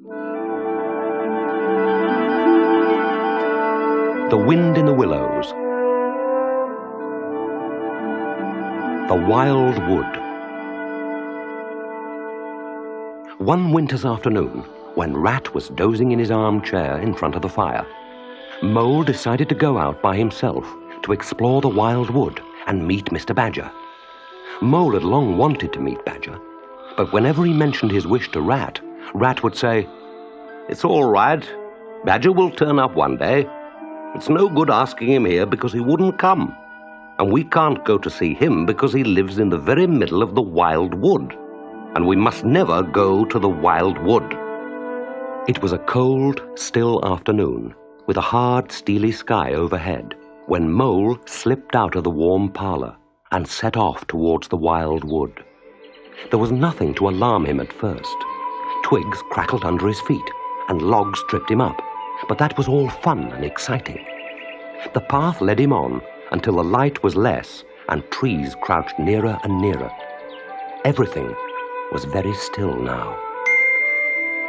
The wind in the willows. The wild wood. One winter's afternoon, when Rat was dozing in his armchair in front of the fire, Mole decided to go out by himself to explore the wild wood and meet Mr. Badger. Mole had long wanted to meet Badger, but whenever he mentioned his wish to Rat, Rat would say, "It's all right. Badger will turn up one day. It's no good asking him here because he wouldn't come. And we can't go to see him because he lives in the very middle of the wild wood. And we must never go to the wild wood." It was a cold, still afternoon, with a hard, steely sky overhead, when Mole slipped out of the warm parlour and set off towards the wild wood. There was nothing to alarm him at first. Twigs crackled under his feet, and logs tripped him up, but that was all fun and exciting. The path led him on until the light was less and trees crouched nearer and nearer. Everything was very still now.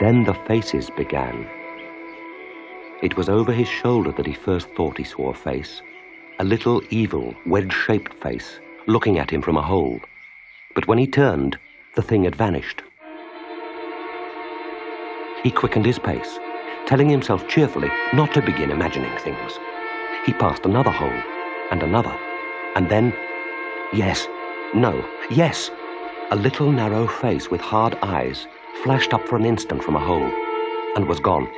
Then the faces began. It was over his shoulder that he first thought he saw a face, a little evil, wedge-shaped face, looking at him from a hole. But when he turned, the thing had vanished. He quickened his pace, telling himself cheerfully not to begin imagining things. He passed another hole, and another, and then, yes, a little narrow face with hard eyes flashed up for an instant from a hole, and was gone.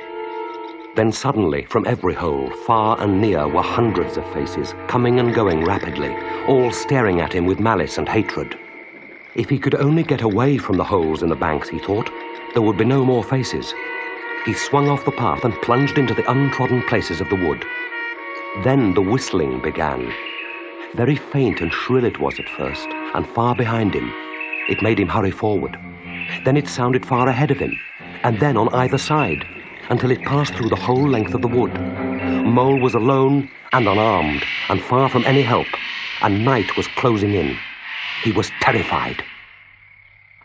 Then suddenly, from every hole, far and near, were hundreds of faces, coming and going rapidly, all staring at him with malice and hatred. If he could only get away from the holes in the banks, he thought, there would be no more faces. He swung off the path and plunged into the untrodden places of the wood. Then the whistling began. Very faint and shrill it was at first, and far behind him. It made him hurry forward. Then it sounded far ahead of him, and then on either side, until it passed through the whole length of the wood. Mole was alone and unarmed, and far from any help, and night was closing in. He was terrified.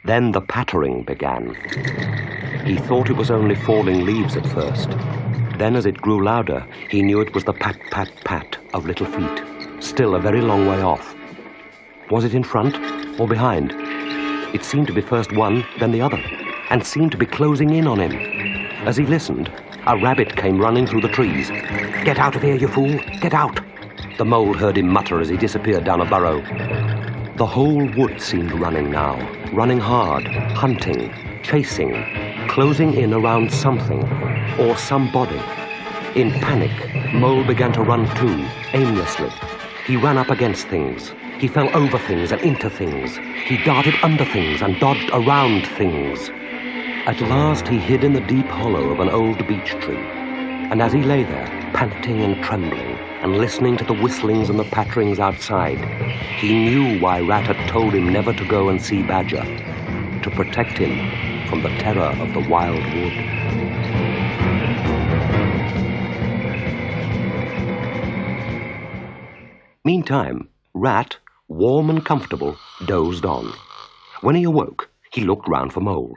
Then the pattering began. He thought it was only falling leaves at first. Then as it grew louder, he knew it was the pat, pat, pat of little feet, still a very long way off. Was it in front or behind? It seemed to be first one, then the other, and seemed to be closing in on him. As he listened, a rabbit came running through the trees. "Get out of here, you fool! Get out!" The mole heard him mutter as he disappeared down a burrow. The whole wood seemed running now, running hard, hunting, chasing, closing in around something or somebody. In panic, Mole began to run too, aimlessly. He ran up against things. He fell over things and into things. He darted under things and dodged around things. At last he hid in the deep hollow of an old beech tree, and as he lay there, panting and trembling, and listening to the whistlings and the patterings outside, he knew why Rat had told him never to go and see Badger, to protect him from the terror of the wild wood. Meantime, Rat, warm and comfortable, dozed on. When he awoke, he looked round for Mole.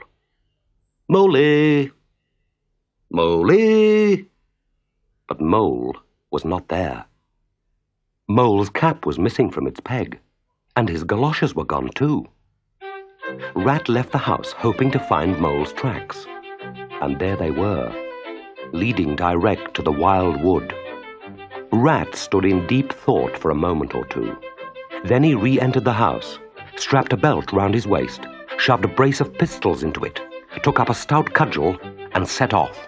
"Moley! Moley!" But Mole was not there. Mole's cap was missing from its peg, and his galoshes were gone too. Rat left the house hoping to find Mole's tracks, and there they were, leading direct to the wild wood. Rat stood in deep thought for a moment or two. Then he re-entered the house, strapped a belt round his waist, shoved a brace of pistols into it, took up a stout cudgel, and set off.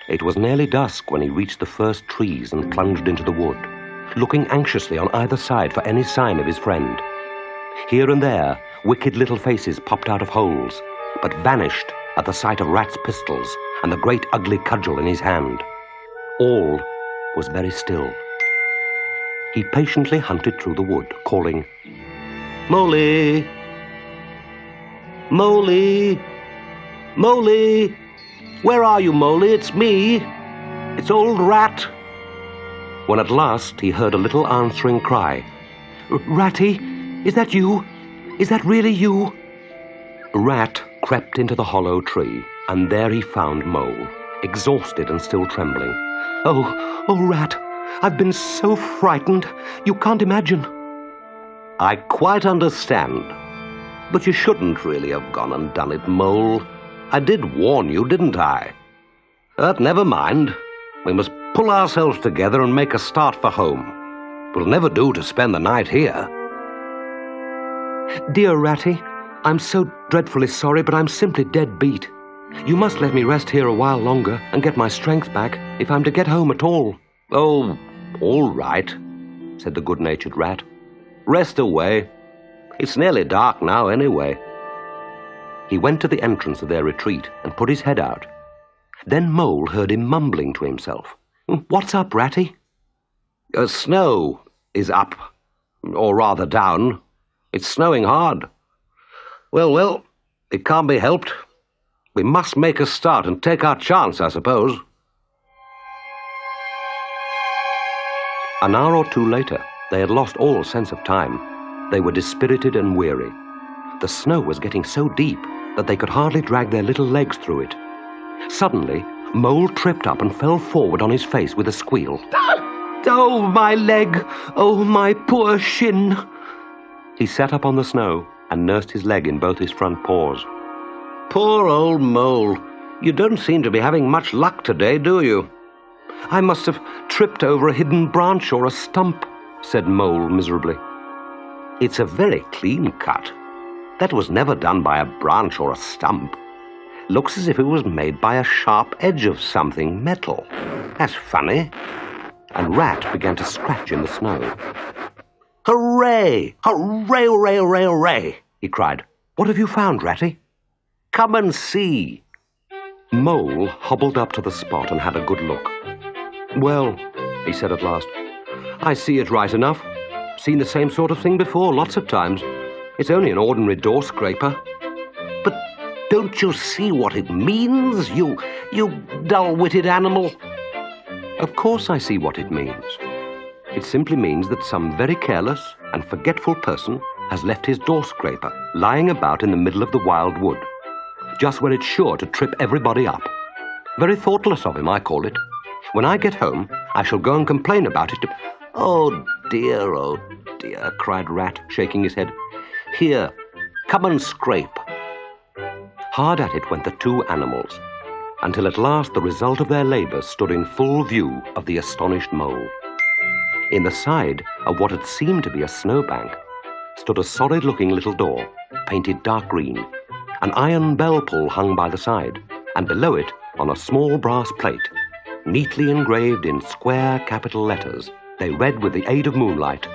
It was nearly dusk when he reached the first trees and plunged into the wood, looking anxiously on either side for any sign of his friend. Here and there, wicked little faces popped out of holes, but vanished at the sight of Rat's pistols and the great ugly cudgel in his hand. All was very still. He patiently hunted through the wood, calling, "Moley! Moley! Moley! Where are you, Moley? It's me. It's old Rat." When at last he heard a little answering cry, "Ratty, is that you? Is that really you?" Rat crept into the hollow tree, and there he found Mole, exhausted and still trembling. Oh, Rat, I've been so frightened, you can't imagine. I quite understand, but you shouldn't really have gone and done it, Mole. I did warn you, didn't I? But never mind. We must pull ourselves together and make a start for home. It'll never do to spend the night here. Dear Ratty, I'm so dreadfully sorry, but I'm simply dead beat. You must let me rest here a while longer and get my strength back if I'm to get home at all. Oh, all right, said the good-natured Rat. Rest away. It's nearly dark now anyway. He went to the entrance of their retreat and put his head out. Then Mole heard him mumbling to himself. What's up, Ratty? Snow is up, or rather down. It's snowing hard. Well, it can't be helped. We must make a start and take our chance, I suppose. An hour or two later, they had lost all sense of time. They were dispirited and weary. The snow was getting so deep that they could hardly drag their little legs through it. Suddenly, Mole tripped up and fell forward on his face with a squeal. Oh, my leg! Oh, my poor shin! He sat up on the snow and nursed his leg in both his front paws. Poor old Mole. You don't seem to be having much luck today, do you? I must have tripped over a hidden branch or a stump, said Mole miserably. It's a very clean cut. That was never done by a branch or a stump. Looks as if it was made by a sharp edge of something metal. That's funny. And Rat began to scratch in the snow. Hooray! Hooray, hooray, hooray, hooray! He cried. What have you found, Ratty? Come and see. Mole hobbled up to the spot and had a good look. Well, he said at last, I see it right enough. Seen the same sort of thing before, lots of times. It's only an ordinary door scraper. But don't you see what it means, you dull-witted animal? Of course I see what it means. It simply means that some very careless and forgetful person has left his door scraper lying about in the middle of the wild wood, just where it's sure to trip everybody up. Very thoughtless of him, I call it. When I get home, I shall go and complain about it to... Oh dear, cried Rat, shaking his head. Here, come and scrape. Hard at it went the two animals, until at last the result of their labours stood in full view of the astonished Mole. In the side of what had seemed to be a snowbank stood a solid-looking little door, painted dark green. An iron bell pull hung by the side, and below it, on a small brass plate, neatly engraved in square capital letters, they read with the aid of moonlight,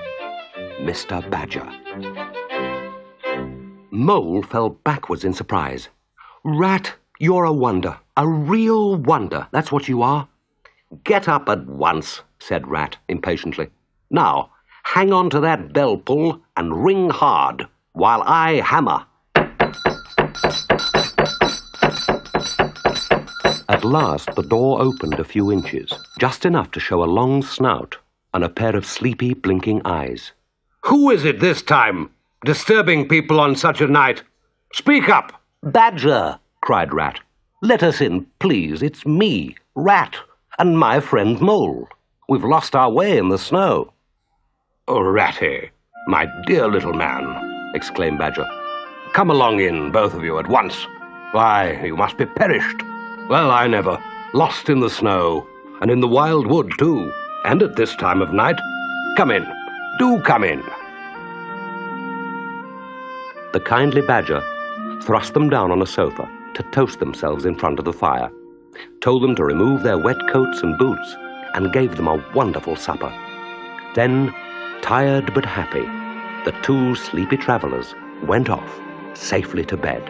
Mr. Badger. Mole fell backwards in surprise. Rat, you're a wonder, a real wonder, that's what you are. Get up at once, said Rat impatiently. Now, hang on to that bell pull and ring hard, while I hammer. At last the door opened a few inches, just enough to show a long snout and a pair of sleepy, blinking eyes. Who is it this time, disturbing people on such a night? Speak up! Badger, cried Rat. Let us in, please. It's me, Rat, and my friend Mole. We've lost our way in the snow. Oh, Ratty, my dear little man, exclaimed Badger. Come along in, both of you, at once. Why, you must be perished. Well, I never. Lost in the snow, and in the wild wood, too, and at this time of night. Come in. Do come in. The kindly Badger thrust them down on a sofa to toast themselves in front of the fire, told them to remove their wet coats and boots, and gave them a wonderful supper. Then, tired but happy, the two sleepy travellers went off safely to bed.